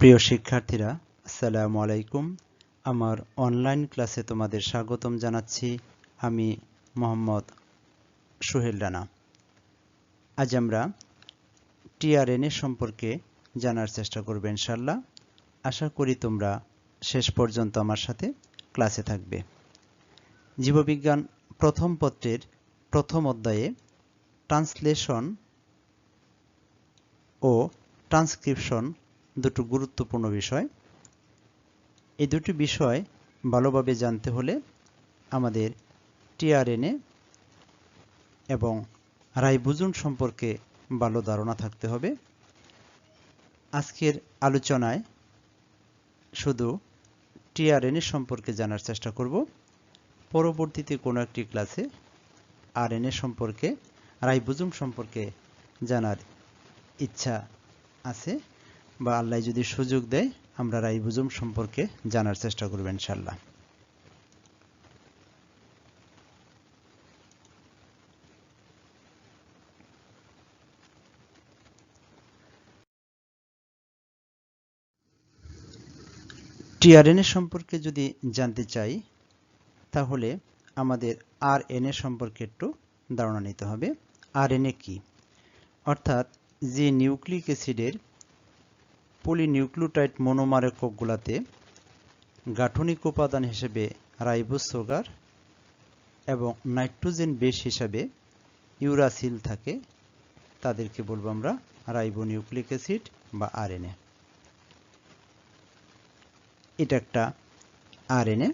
প্রিয় শিক্ষার্থীরা, আসসালামু আলাইকুম। আমার অনলাইন ক্লাসে তোমাদের স্বাগতম জানাচ্ছি। আমি মোহাম্মদ সোহেল রানা। আজ আমরা টিআরএনএ সম্পর্কে জানার চেষ্টা করব ইনশাআল্লাহ। আশা করি তোমরা শেষ পর্যন্ত আমার সাথে ক্লাসে থাকবে। জীববিজ্ঞান প্রথম পত্রের প্রথম অধ্যায়ে ট্রান্সলেশন ও ট্রান্সক্রিপশন দুটো গুরুত্বপূর্ণ বিষয়। এই দুটি বিষয় ভালোভাবে জানতে হলে আমাদের টিআরএনএ এবং রাইবোজোম সম্পর্কে ভালো ধারণা থাকতে হবে। আজকের আলোচনায় শুধু টিআরএনএ সম্পর্কে জানার চেষ্টা করব। পরবর্তীতে কোনো একটি ক্লাসে আরএনএ সম্পর্কে, রাইবোজোম সম্পর্কে জানার ইচ্ছা আছে, বা আল্লাহ যদি সুযোগ দেয় আমরা রাইবোজোম সম্পর্কে জানার চেষ্টা করব ইনশাআল্লাহ। টিআরএনএ সম্পর্কে যদি জানতে চাই তাহলে আমাদের আরএনএ সম্পর্কে একটু ধারণা নিতে হবে। আরএনএ কি? অর্থাৎ যে নিউক্লিক অ্যাসিডের পলিনিউক্লিওটাইড মনোমার এককগুলোতে গাঠনিক উপাদান হিসেবে রাইবোজ সুগার এবং নাইট্রোজেন বেস হিসাবে ইউরাসিল থাকে, তাদেরকে বলবো আমরা রাইবোনিউক্লিক অ্যাসিড বা আরএনএ। এটা একটা আরএনএ।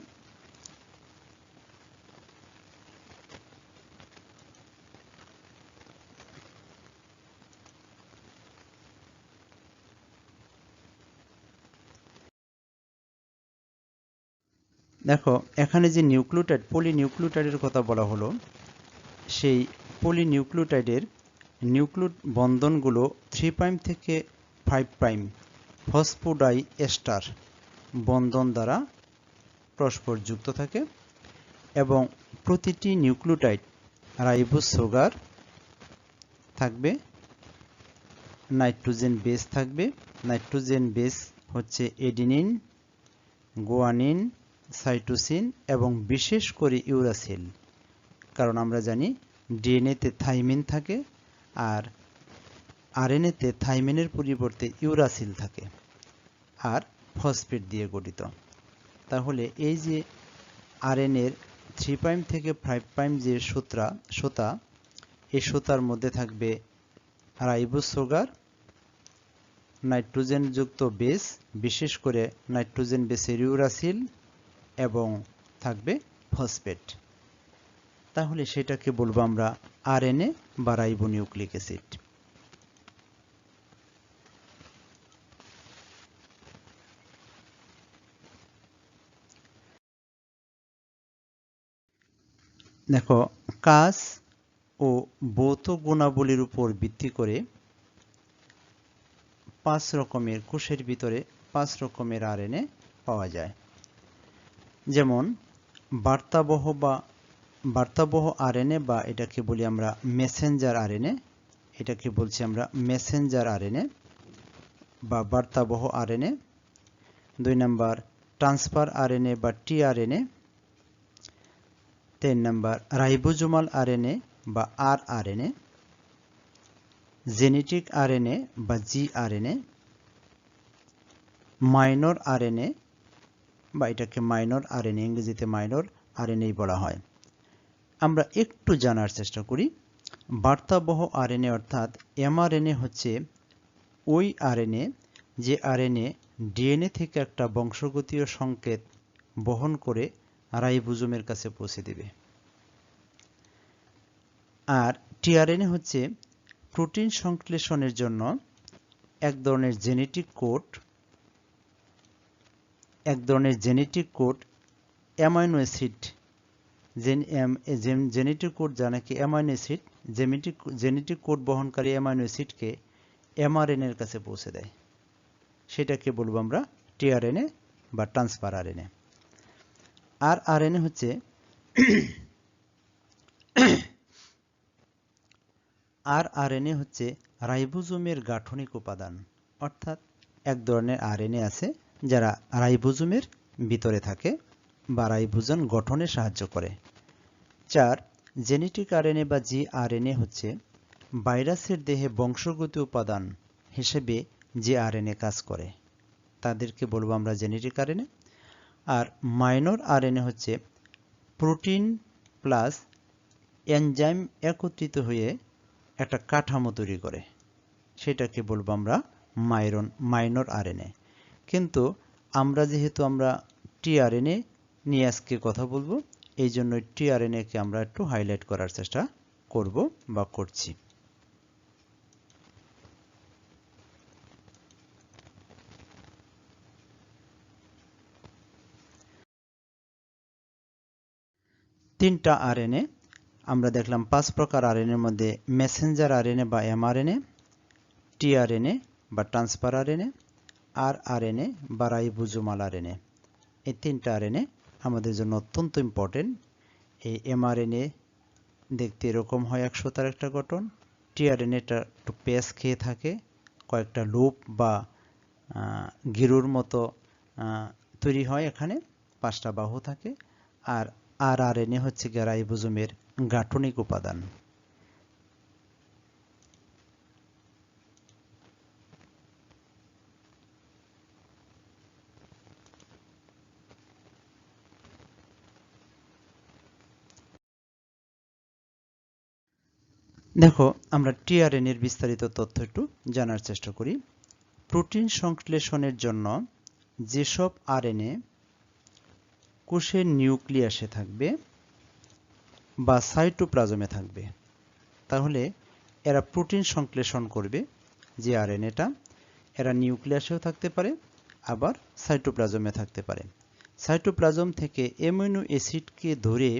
দেখো, এখানে যে নিউক্লিওটাইড, পলিনিউক্লিওটাইডের কথা বলা হলো, সেই পলিনিউক্লিওটাইডের নিউক্লিওড বন্ধনগুলো 3' থেকে 5' ফসফোডাই এস্টার বন্ধন দ্বারা পরস্পর যুক্ত থাকে এবং প্রতিটি নিউক্লিওটাইড রাইবোজ সুগার থাকবে, নাইট্রোজেন বেস থাকবে। নাইট্রোজেন বেস হচ্ছে এডিনিন, গুয়ানিন, সাইটোসিন এবং বিশেষ করে ইউরাসিল। কারণ আমরা জানি ডিএনএতে থাইমিন থাকে আর আরএনএতে থাইমিনের পরিবর্তে ইউরাসিল থাকে আর ফসফেট দিয়ে গঠিত। তাহলে এই যে আরএনএর 3' থেকে 5' যে সুতা, এই সুতার মধ্যে থাকবে রাইবোজ সুগার, নাইট্রোজেন যুক্ত বেস, বিশেষ করে নাইট্রোজেন বেসের ইউরাসিল এবং থাকবে ফসফেট। তাহলে সেটাকে বলবো আমরা আরএনএ বা রাইবোনিউক্লিক অ্যাসিড। দেখো, কাজ ও ভৌত গুণাবলীর উপর ভিত্তি করে 5 রকমের, কোষের ভিতরে 5 রকমের আরএনএ পাওয়া যায়। যেমন বার্তাবহ আরএনএ, বা এটাকে বলি আমরা মেসেঞ্জার আরএনএ। এটাকে বলছি আমরা মেসেঞ্জার আরএনএ বা বার্তাবহ আরএনএ। 2 নাম্বার ট্রান্সফার আরএনএ বা টিআরএনএ। 3 নাম্বার রাইবোজোমাল আরএনএ বা আরআরএনএ। জেনেটিক আরএনএ বা জিআরএনএ। মাইনর আরএনএ বা এটাকে মাইনর আরএনএ, ইংরেজিতে মাইনর আরএনএ বলা হয়। আমরা একটু জানার চেষ্টা করি। বার্তাবহ আরএনএ অর্থাৎ এমআরএনএ হচ্ছে ওই আরএনএ যে আরএনএ ডিএনএ থেকে একটা বংশগতীয় সংকেত বহন করে রাইবোজোমের কাছে পৌঁছে দেবে। আর টিআরএনএ হচ্ছে প্রোটিন সংশ্লেষণের জন্য এক ধরনের genetic code amino acid, genetic code যা নাকি অ্যামাইনো অ্যাসিড, জেনেটিক কোড বহনকারী অ্যামাইনো অ্যাসিডকে এমআরএনএর কাছে পৌঁছে দেয়। সেটাকে বলবো আমরা টিআরএনএ বা ট্রান্সফার আরএনএ। আর আরএনএ হচ্ছে রাইবোজোমের গাঠনিক উপাদান, অর্থাৎ এক ধরনের আরএনএ আছে যারা রাইবোজোমের ভিতরে থাকে বা রাইবোজোম গঠনে সাহায্য করে। 4 জেনেটিক আরএনএ বা জিআরএনএ হচ্ছে ভাইরাসের দেহে বংশগত উপাদান হিসেবে যে আরএনএ কাজ করে, তাদেরকে বলবো আমরা জেনেটিক আরএনএ। আর মাইনর আরএনএ হচ্ছে প্রোটিন প্লাস এনজাইম একত্রিত হয়ে একটা কাঠামো তৈরি করে, সেটাকে বলবো আমরা মাইনর আরএনএ। কিন্তু আমরা যেহেতু টিআরএনএ নিয়ে আজকে কথা বলবো, এই জন্য টিআরএনএ কে আমরা একটু হাইলাইট করার চেষ্টা করব বা করছি। তিনটা আরএনএ আমরা দেখলাম, 5 প্রকার আরএনএর মধ্যে মেসেঞ্জার আরএনএ বা এমআরএনএ, টিআরএনএ বা ট্রান্সফার আরএনএ, আরআরএনএ বা রাইবোজোমাল আরএনএ। এই তিনটা আরএনএ আমাদের জন্য অত্যন্ত ইম্পর্টেন্ট। এই এমআরএনএ দেখতে এরকম হয় 100 তার একটা গঠন, টিআরএনএটা একটু পেস খেয়ে থাকে, কয়েকটা লুপ বা গিরুর মতো তৈরি হয়, এখানে 5টা বাহু থাকে। আর আরআরএনএ হচ্ছে রাইবোজোমের গাঠনিক উপাদান। দেখো, আমরা টিআরএনএর বিস্তারিত তথ্য একটু জানার চেষ্টা করি। প্রোটিন সংশ্লেষণের জন্য যেসব আরএনএ কোষের নিউক্লিয়াসে থাকবে বা সাইটোপ্লাজমে থাকবে, তাহলে এরা প্রোটিন সংশ্লেষণ করবে। যে আরএনএটা, এরা নিউক্লিয়াসেও থাকতে পারে, আবার সাইটোপ্লাজমে থাকতে পারে। সাইটোপ্লাজম থেকে অ্যামিনো অ্যাসিডকে ধরে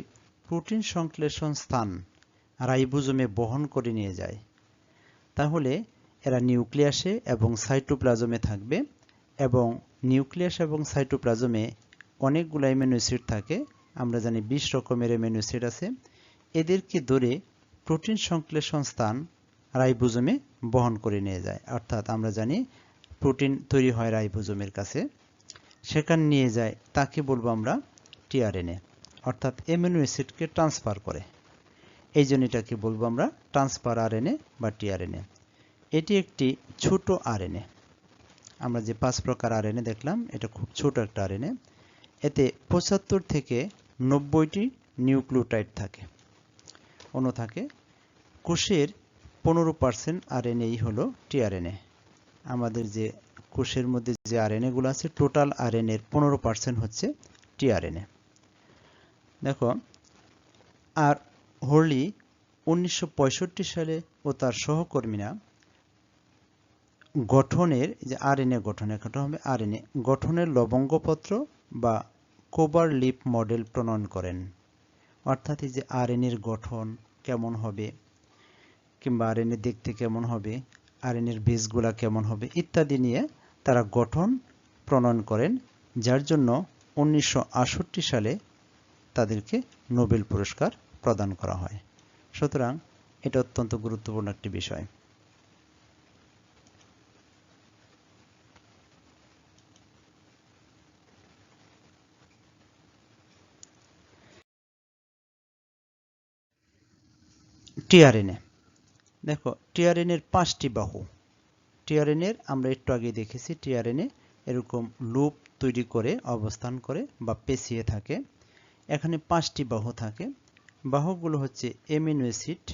প্রোটিন সংশ্লেষণ স্থান রাইবোজোমে বহন করে নিয়ে যায়। তাহলে এরা নিউক্লিয়াসে এবং সাইটোপ্লাজমে থাকবে, এবং নিউক্লিয়াস এবং সাইটোপ্লাজমে অনেকগুলো অ্যামিনো অ্যাসিড থাকে। আমরা জানি 20 রকমের অ্যামিনো অ্যাসিড আছে। এদেরকে ধরে প্রোটিন সংশ্লেষণ স্থান রাইবোজোমে বহন করে নিয়ে যায়। অর্থাৎ আমরা জানি প্রোটিন তৈরি হয় রাইবোজোমের কাছে, সেখানে নিয়ে যায়, তাকে বলবো আমরা টিআরএনএ। অর্থাৎ অ্যামিনো অ্যাসিডকে ট্রান্সফার করে, এই জন্য এটাকে বলবো আমরা ট্রান্সফার আরএনএ বা টিআরএনএ। এটি একটি ছোট আরএনএ। আমরা যে 5 প্রকার আরএনএ দেখলাম, এটা খুব ছোট একটা আরএনএ। এতে 75 থেকে 90টি নিউক্লিওটাইড থাকে, অণু থাকে। কোষের 15% আরএনএই হলো টিআরএনএ। আমাদের যে কোষের মধ্যে যে আরএনএ গুলো আছে, টোটাল আরএনএ এর 15% হচ্ছে টিআরএনএ। দেখো, আর হরলি 1965 সালে ও তার সহকর্মীরা গঠনের যে আরএনএ গঠনের আরএনএ গঠনের লবঙ্গপত্র বা কোবার লিপ মডেল প্রণয়ন করেন। অর্থাৎ এই যে আরএনএর গঠন কেমন হবে, কিংবা আরএনএ দেখতে কেমন হবে, আরএনএর বেসগুলা কেমন হবে ইত্যাদি নিয়ে তারা গঠন প্রণয়ন করেন, যার জন্য 1968 সালে তাদেরকে নোবেল পুরস্কার প্রদান করা হয়। সুতরাং এটা অত্যন্ত গুরুত্বপূর্ণ একটি বিষয়। টিআরএনএ, দেখো টিআরএনএর 5টি বাহু। টিআরএনএর আমরা একটু আগে দেখেছি, টিআরএনএ এরকম লুপ তৈরি করে অবস্থান করে বা পেঁচিয়ে থাকে। এখানে 5টি বাহু থাকে। বাহুগুলো হচ্ছে অ্যামিনো অ্যাসিড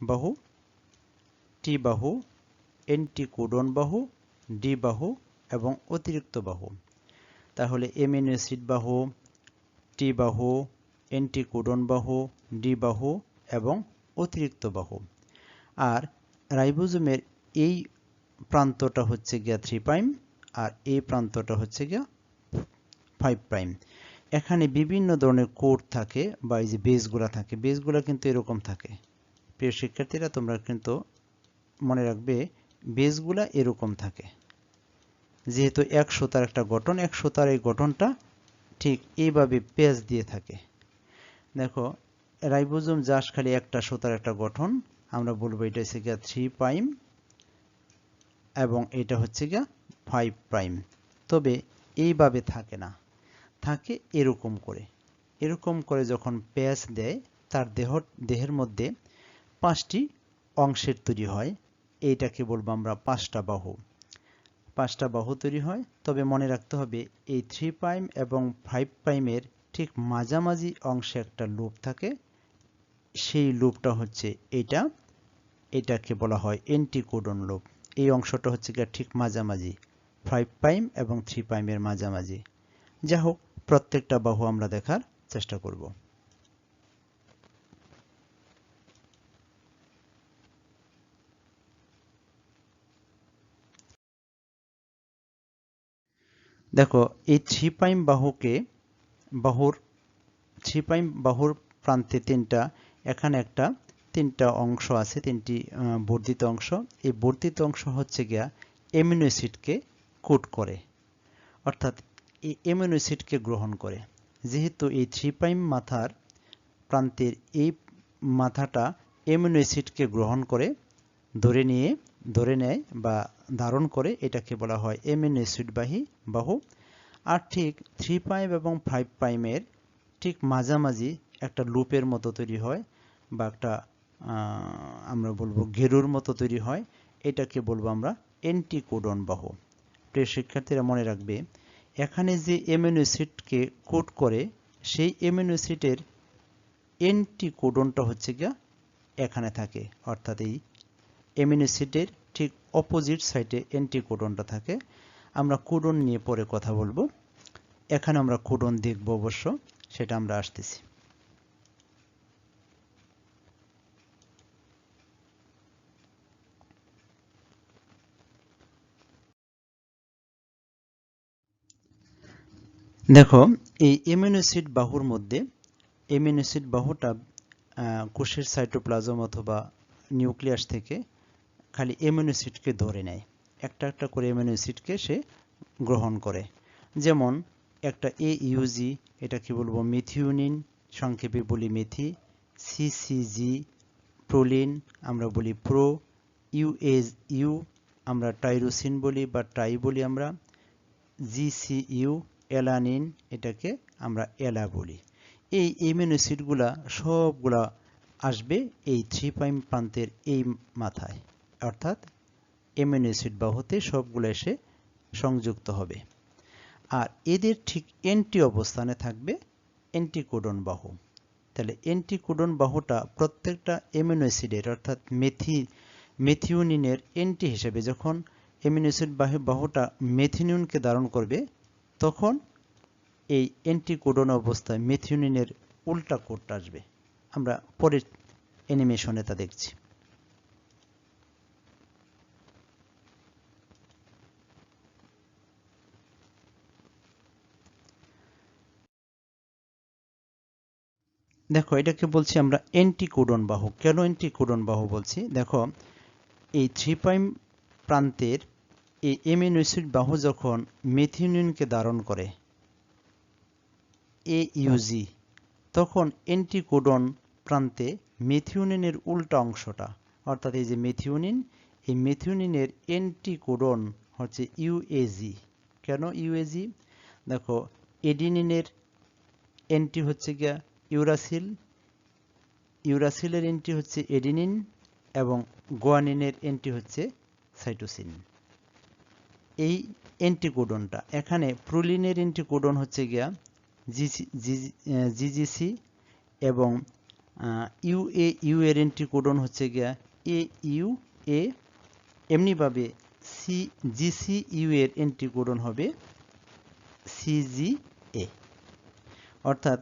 বাহু, টি বাহু, অ্যান্টিকোডন বাহু, ডি বাহু এবং অতিরিক্ত বাহু। তাহলে অ্যামিনো অ্যাসিড বাহু, টি বাহু, অ্যান্টিকোডন বাহু, ডি বাহু এবং অতিরিক্ত বাহু। আর রাইবোজোমের এই প্রান্তটা হচ্ছে গিয়া 3 প্রাইম, আর এই প্রান্তটা হচ্ছে গিয়া 5 প্রাইম। এখানে বিভিন্ন ধরনের কোড থাকে বা এই যে বেসগুলা থাকে, বেসগুলা কিন্তু এরকম থাকে। প্রিয় শিক্ষার্থীরা, তোমরা কিন্তু মনে রাখবে বেসগুলা এরকম থাকে। যেহেতু 100 তার একটা গঠন, 100 তার এই গঠনটা ঠিক এইভাবে পেজ দিয়ে থাকে। দেখো, রাইবোজোম জাস্ট খালি একটা সুতার একটা গঠন, আমরা বলবো এটা হচ্ছে গিয়া 3 প্রাইম এবং এটা হচ্ছে গিয়া 5'। তবে এইভাবে থাকে না, থাকে এরকম করে যখন প্যাচ দেয় তার দেহের মধ্যে 5টি অংশের তৈরি হয়। এইটাকে বলবো আমরা 5টা বাহু তৈরি হয়। তবে মনে রাখতে হবে এই 3' এবং 5'-এর ঠিক মাঝামাঝি অংশে একটা লুপ থাকে, সেই লুপটা হচ্ছে এটাকে বলা হয় অ্যান্টিকোডন লুপ। এই অংশটা হচ্ছে ঠিক মাঝামাঝি 5' এবং 3'-এর মাঝামাঝি। যা হোক, প্রত্যেকটা বাহু আমরা দেখার চেষ্টা করব। দেখো, এই 3' বাহুর প্রান্তে এখানে তিনটা অংশ আছে, তিনটি বর্ধিত অংশ। এই বর্ধিত অংশ হচ্ছে গিয়া অ্যামিনো অ্যাসিডকে কোট করে, অর্থাৎ এই অ্যামিনো অ্যাসিডকে গ্রহণ করে। যেহেতু এই 3' মাথার প্রান্তের এই মাথাটা অ্যামিনো অ্যাসিডকে গ্রহণ করে ধরে নেয় বা ধারণ করে, এটাকে বলা হয় অ্যামিনো অ্যাসিডবাহী বাহু। আর ঠিক 3' এবং 5'-এর ঠিক মাঝামাঝি একটা লুপের মতো তৈরি হয়, বা একটা আমরা বলবো গেরুর মতো তৈরি হয়। এটাকে বলবো আমরা অ্যান্টিকোডন বাহু। প্রিয় শিক্ষার্থীরা, মনে রাখবে এখানে যে অ্যামিনো অ্যাসিডকে কোড করে, সেই অ্যামিনো অ্যাসিডের অ্যান্টিকোডনটা হচ্ছে গিয়া এখানে থাকে, অর্থাৎ এই অ্যামিনো অ্যাসিডের ঠিক অপোজিট সাইডে অ্যান্টিকোডনটা থাকে। আমরা কোডন নিয়ে পরে কথা বলবো, এখানে আমরা কোডন দেখব অবশ্য, সেটা আমরা আসতেছি। দেখো, এই অ্যামিনো অ্যাসিড বাহুর মধ্যে অ্যামিনো অ্যাসিড বাহুটা কোষের সাইটোপ্লাজম অথবা নিউক্লিয়াস থেকে খালি অ্যামিনো অ্যাসিডকে ধরে নেয়, একটা একটা করে অ্যামিনো অ্যাসিডকে সে গ্রহণ করে। যেমন একটা AUG, এটা কি বলবো মিথিওনিন, সংক্ষেপে বলি মেথি। CCG প্রোলিন, আমরা বলি প্রো। UAU আমরা টাইরোসিন বলি বা টাই বলি আমরা। GCU অ্যালানিন, এটাকে আমরা অ্যালা বলি। এই অ্যামিনো অ্যাসিডগুলা সবগুলা আসবে এই 3' প্রান্তের এই মাথায়, অর্থাৎ অ্যামিনো অ্যাসিড বাহুতে সবগুলো এসে সংযুক্ত হবে। আর এদের ঠিক এন্টি অবস্থানে থাকবে অ্যান্টিকোডন বাহু। তাহলে অ্যান্টিকোডন বাহুটা প্রত্যেকটা অ্যামিনো অ্যাসিডের, অর্থাৎ মেথিওনিনের এন্টি হিসেবে, যখন অ্যামিনো অ্যাসিড বাহুটা মেথিওনিনকে ধারণ করবে, তখন এই অ্যান্টিকোডন অবস্থায় মেথিওনিনের উল্টা কোডটা আসবে। আমরা পরের অ্যানিমেশনে তা দেখছি। দেখো, এটাকে বলছি আমরা অ্যান্টিকোডন বাহু। কেন অ্যান্টিকোডন বাহু বলছি? দেখো, এই 3' প্রান্তের এই অ্যামিনো অ্যাসিড বাহু যখন মেথিওনিনকে ধারণ করে AUG, তখন অ্যান্টিকোডন প্রান্তে মেথিওনিনের উল্টা অংশটা, অর্থাৎ এই যে মেথিওনিন, এই মেথিওনিনের অ্যান্টিকোডন হচ্ছে UAG। কেন UAG? দেখো, এডিনিনের অ্যান্টি হচ্ছে গিয়া ইউরাসিল, ইউরাসিলের অ্যান্টি হচ্ছে এডিনিন, এবং গুয়ানিনের অ্যান্টি হচ্ছে সাইটোসিন। এই অ্যান্টিকোডনটা এখানে প্রোলিনের অ্যান্টিকোডন হচ্ছে গিয়া GGC, এবং UAU এর অ্যান্টিকোডন হচ্ছে গিয়া AUA। এমনিভাবে GCU এর অ্যান্টিকোডন হবে CGA। অর্থাৎ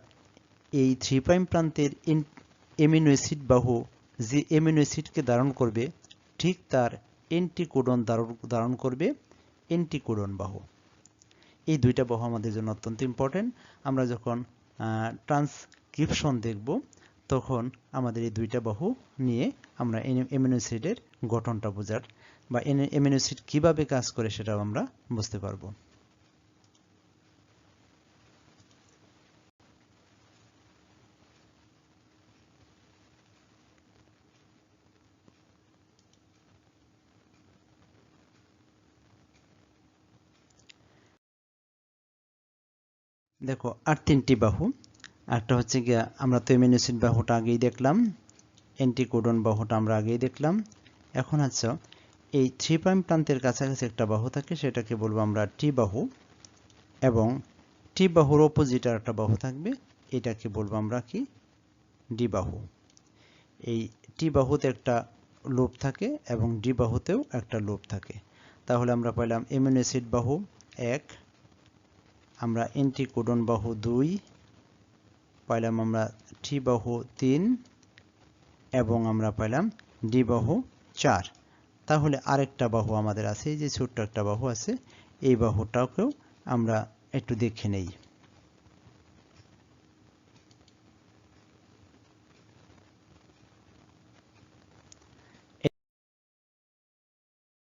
এই 3' প্রান্তের অ্যামিনো অ্যাসিড বাহু যে অ্যামিনো অ্যাসিডকে ধারণ করবে, ঠিক তার অ্যান্টিকোডন ধারণ করবে অ্যান্টিকোডন বাহু। এই দুইটা বাহু আমাদের জন্য অত্যন্ত ইম্পর্টেন্ট। আমরা যখন ট্রান্সক্রিপশন দেখব, তখন আমাদের এই দুইটা বাহু নিয়ে আমরা অ্যামিনো অ্যাসিডের গঠনটা বোঝার, বা অ্যামিনো অ্যাসিড কীভাবে কাজ করে সেটাও আমরা বুঝতে পারবো। দেখো আর তিনটি বাহু, একটা হচ্ছে গিয়ে আমরা তো অ্যামিনো অ্যাসিড বাহুটা আগেই দেখলাম, অ্যান্টিকোডন বাহুটা আমরা আগেই দেখলাম। এখন হচ্ছে এই 3' প্রান্তের কাছাকাছি একটা বাহু থাকে, সেটাকে বলবো আমরা টি বাহু, এবং টি বাহুর অপোজিট আর একটা বাহু থাকবে, এটাকে বলবো আমরা কি, ডি বাহু। এই টি বাহুতে একটা লুপ থাকে এবং ডি বাহুতেও একটা লুপ থাকে। তাহলে আমরা পাইলাম অ্যামিনো অ্যাসিড বাহু 1, আমরা অ্যান্টিকোডন বাহু 2 পাইলাম, আমরা টি বাহু 3, এবং আমরা পাইলাম ডি বাহু 4। তাহলে আরেকটা বাহু আমাদের আছে, এই যে ছোট্ট একটা বাহু আছে, এই বাহুটাকেও আমরা একটু দেখে নেই।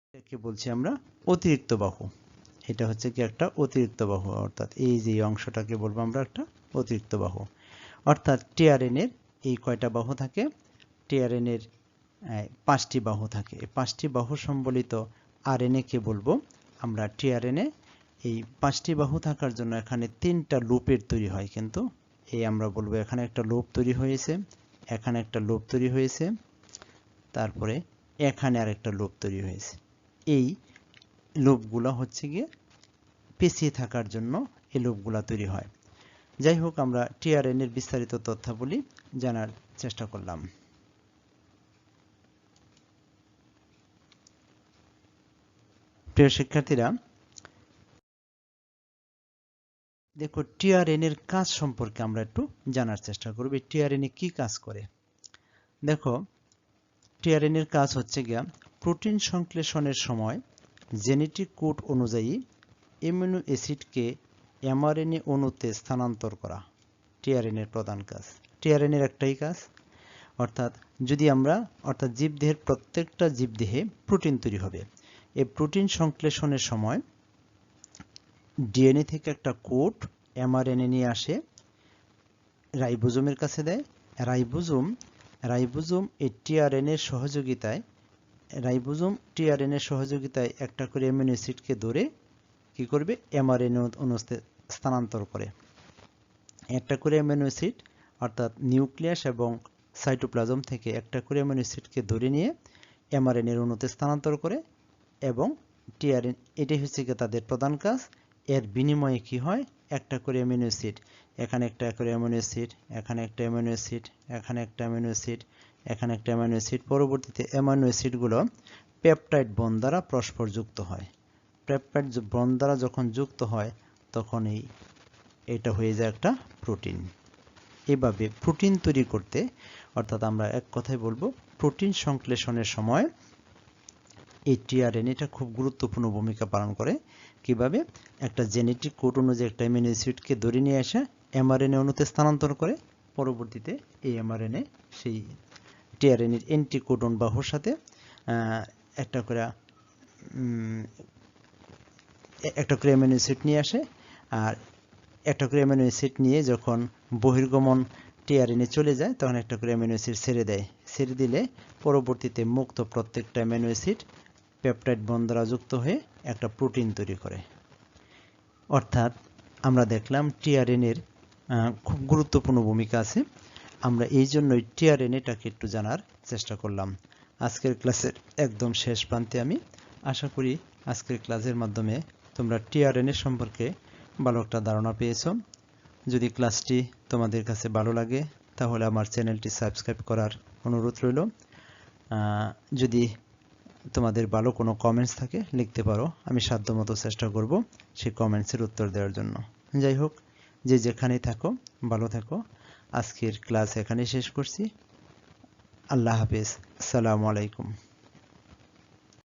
এটাকে বলছি আমরা অতিরিক্ত বাহু। এটা হচ্ছে কি একটা অতিরিক্ত বাহু, অর্থাৎ এই যে অংশটাকে বলবো আমরা একটা অতিরিক্ত বাহু। অর্থাৎ টিআরএন এর এই কয়টা বাহু থাকে, টিআরএন এর 5টি বাহু থাকে। এই 5টি বাহু সম্বলিত আরএনএ কে বলবো আমরা টিআরএনএ। এই 5টি বাহু থাকার জন্য এখানে 3টা লুপের তৈরি হয়, কিন্তু এই আমরা বলবো এখানে একটা লুপ তৈরি হয়েছে, এখানে একটা লুপ তৈরি হয়েছে, তারপরে এখানে আরেকটা লুপ তৈরি হয়েছে। এই লুপগুলো হচ্ছে গিয়ে পেঁচিয়ে থাকার জন্য এই লুপগুলো তৈরি হয়। যাই হোক, আমরা টিআরএন এর বিস্তারিত তথ্যাবলী জানার চেষ্টা করলাম। প্রিয় শিক্ষার্থীরা, দেখো টিআরএন এর কাজ সম্পর্কে আমরা একটু জানার চেষ্টা করব। টিআরএন কি কাজ করে? দেখো, টিআরএন এর কাজ হচ্ছে গিয়া প্রোটিন সংশ্লেষণের সময় জেনেটিক কোড অনুযায়ী অ্যামিনো অ্যাসিডকে এমআরএনএ অণুতে স্থানান্তর করা টিআরএন এর প্রধান কাজ। টিআরএন এর একটাই কাজ, অর্থাৎ জীবদেহের প্রত্যেকটা জীবদেহে প্রোটিন তৈরি হবে। এই প্রোটিন সংশ্লেষণের সময় ডিএনএ থেকে একটা কোড এমআরএনএ নিয়ে আসে, রাইবোজোমের কাছে দেয়। রাইবোজোম এই টিআরএন এর সহযোগিতায় একটা করে অ্যামিনো অ্যাসিডকে ধরে কি করবে, এমআরএনএ অণুতে স্থানান্তর করে। একটা করে অ্যামিনো অ্যাসিড, অর্থাৎ নিউক্লিয়াস এবং সাইটোপ্লাজম থেকে একটা করে অ্যামিনো অ্যাসিডকে ধরে নিয়ে এমআরএনএ অণুতে স্থানান্তর করে, এবং টিআরএন, এটাই হচ্ছে কি তাদের প্রধান কাজ। এর বিনিময়ে কি হয়, একটা করে অ্যামিনো অ্যাসিড, এখানে একটা করে অ্যামিনো অ্যাসিড, এখানে একটা অ্যামিনো অ্যাসিড, এখানে একটা অ্যামিনো অ্যাসিড, এখানে একটা অ্যামিনো অ্যাসিড, পরবর্তীতে অ্যামিনো অ্যাসিডগুলো পেপটাইড বন্ড দ্বারা পরস্পর যুক্ত হয়। পেপটাইড বন্ড দ্বারা যখন যুক্ত হয়, তখন এটা হয়ে যায় একটা প্রোটিন। এভাবে প্রোটিন তৈরি করতে, অর্থাৎ আমরা এক কথায় বলবো প্রোটিন সংশ্লেষণের সময় এই টিআরএন এটা খুব গুরুত্বপূর্ণ ভূমিকা পালন করে। কিভাবে? একটা জেনেটিক কোড অনুযায়ী একটা অ্যামিনো অ্যাসিডকে ধরে নিয়ে এসে এমআরএনএ অণুতে স্থানান্তর করে, পরবর্তীতে এই এমআরএনএ সেই টিআরএন এর অ্যান্টিকোডন বাহুর সাথে একটা করে অ্যামিনো অ্যাসিড নিয়ে আসে, আর একটা করে অ্যামিনো অ্যাসিড নিয়ে যখন বহির্গমন টিআরএনএ চলে যায়, তখন একটা করে অ্যামিনো অ্যাসিড ছেড়ে দেয়। ছেড়ে দিলে পরবর্তীতে মুক্ত প্রত্যেকটা অ্যামিনো অ্যাসিড পেপটাইড বন্ড দ্বারা যুক্ত হয়ে একটা প্রোটিন তৈরি করে। অর্থাৎ আমরা দেখলাম টিআরএন এর খুব গুরুত্বপূর্ণ ভূমিকা আছে। আমরা এই জন্যই টিআরএনএটাকে একটু জানার চেষ্টা করলাম। আজকের ক্লাসের একদম শেষ প্রান্তে আমি আশা করি আজকের ক্লাসের মাধ্যমে তোমরা টিআরএনএ সম্পর্কে ভালো একটা ধারণা পেয়েছো। যদি ক্লাসটি তোমাদের কাছে ভালো লাগে, তাহলে আমার চ্যানেলটি সাবস্ক্রাইব করার অনুরোধ রইল। যদি তোমাদের ভালো কোনো কমেন্টস থাকে, লিখতে পারো, আমি সাধ্যমতো চেষ্টা করব সেই কমেন্টসের উত্তর দেওয়ার জন্য। যাই হোক, যে যেখানেই থাকো ভালো থাকো। আজকের ক্লাস এখানেই শেষ করছি। আল্লাহ হাফেজ, আসসালামু আলাইকুম।